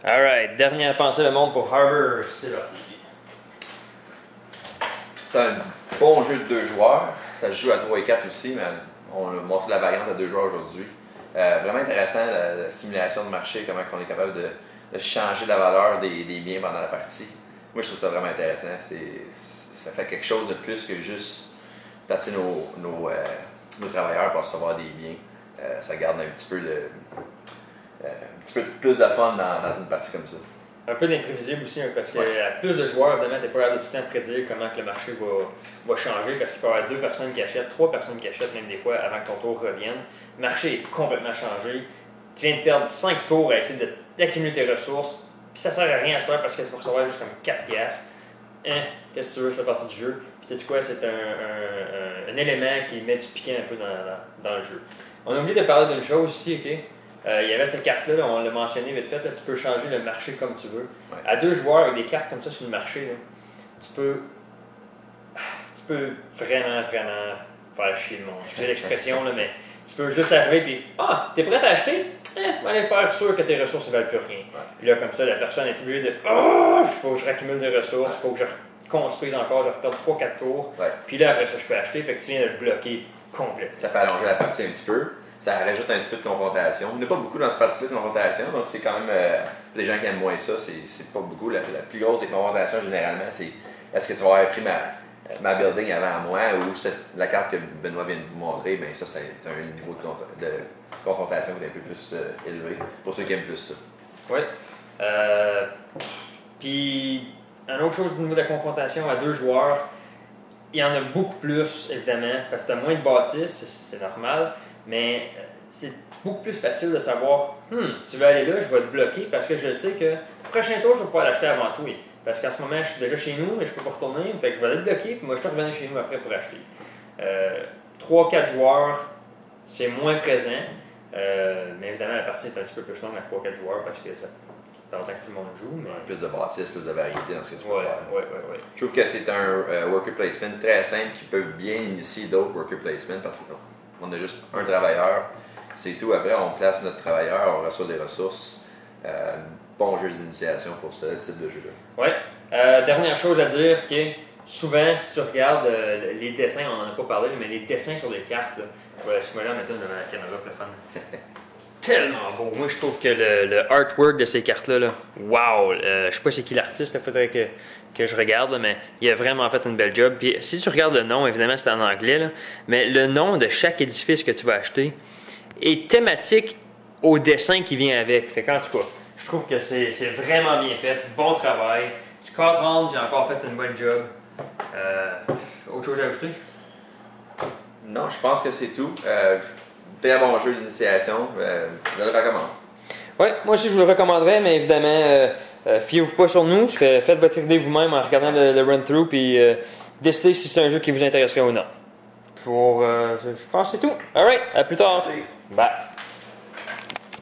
Alright, dernière pensée de monde pour Harbour, c'est parti. C'est un bon jeu de 2 joueurs. Ça se joue à 3 et 4 aussi, mais on a montré la variante à 2 joueurs aujourd'hui. Vraiment intéressant la simulation de marché, comment on est capable de changer la valeur des biens pendant la partie. Moi, je trouve ça vraiment intéressant. Ça fait quelque chose de plus que juste placer nos travailleurs pour recevoir des biens. Ça garde un petit peu plus de fun dans une partie comme ça. Un peu d'imprévisible aussi, hein, parce que plus de joueurs, évidemment, tu n'es pas capable de tout le temps prédire comment que le marché va changer, parce qu'il peut y avoir 2 personnes qui achètent, 3 personnes qui achètent, même des fois, avant que ton tour revienne. Le marché est complètement changé. Tu viens de perdre 5 tours à essayer d'accumuler tes ressources, puis ça sert à rien à se faire parce que tu vas recevoir juste comme 4 piastres. Qu'est-ce que tu veux, ça fait partie du jeu. Puis tu sais quoi, c'est un élément qui met du piquant un peu dans le jeu. On a oublié de parler d'une chose ici, OK? Il y avait cette carte-là, on l'a mentionné vite fait, là, tu peux changer le marché comme tu veux. Ouais. À 2 joueurs avec des cartes comme ça sur le marché, là, tu peux vraiment faire chier le monde. Je sais l'expression, là, mais tu peux juste arriver et t'es prêt à acheter? On va aller faire sûr que tes ressources ne valent plus rien. Ouais. Puis là, comme ça, la personne est obligée de il faut que je raccumule des ressources, il faut que je construise encore, je reperde 3-4 tours. Ouais. Puis là, après ça, je peux acheter. Fait que tu viens de le bloquer complètement. Ça peut allonger la partie un petit peu. Ça rajoute un petit peu de confrontation. Il n'y a pas beaucoup dans ce partie-là de confrontation, donc c'est quand même. Les gens qui aiment moins ça, c'est pas beaucoup. La plus grosse des confrontations, généralement, c'est est-ce que tu vas avoir pris ma building avant moi ou la carte que Benoît vient de vous montrer, bien ça, c'est un niveau de confrontation qui est un peu plus élevé pour ceux qui aiment plus ça. Oui. Puis, une autre chose au niveau de la confrontation à 2 joueurs, il y en a beaucoup plus, évidemment, parce que tu as moins de bâtisses, c'est normal. Mais c'est beaucoup plus facile de savoir, tu veux aller là, je vais te bloquer parce que je sais que le prochain tour, je vais pouvoir l'acheter avant toi. Parce qu'en ce moment, je suis déjà chez nous, mais je peux pas retourner. Fait que je vais aller te bloquer, puis moi, je te reviens chez nous après pour acheter. 3-4 joueurs, c'est moins présent. Mais évidemment, la partie est un petit peu plus longue à 3-4 joueurs parce que ça fait longtemps que tout le monde joue. Mais... Ouais, plus de bâtisses, plus de variété dans ce que tu peux faire. Ouais. Je trouve que c'est un worker placement très simple qui peut bien initier d'autres worker placements parce que on a juste un travailleur, c'est tout. Après, on place notre travailleur, on reçoit des ressources. Bon jeu d'initiation pour ce type de jeu-là. Oui. Dernière chose à dire, que souvent, si tu regardes les dessins, on n'en a pas parlé, mais les dessins sur les cartes, là, je vais simuler maintenant devant la caméra pour le fun. Tellement beau. Moi, je trouve que le artwork de ces cartes-là, wow! Je sais pas c'est qui l'artiste, il faudrait que je regarde, là, mais il a vraiment fait une belle job. Puis si tu regardes le nom, évidemment, c'est en anglais, là, mais le nom de chaque édifice que tu vas acheter est thématique au dessin qui vient avec. Fait qu'en tout cas, je trouve que c'est vraiment bien fait. Bon travail. Du card round, j'ai encore fait une bonne job. Autre chose à ajouter? Non, je pense que c'est tout. Très bon jeu d'initiation. Je le recommande. Oui, moi aussi je vous le recommanderais, mais évidemment, fiez-vous pas sur nous. Faites votre idée vous-même en regardant le run-through, puis décidez si c'est un jeu qui vous intéresserait ou non. Je pense que c'est tout. Alright, à plus tard. Merci. Bye.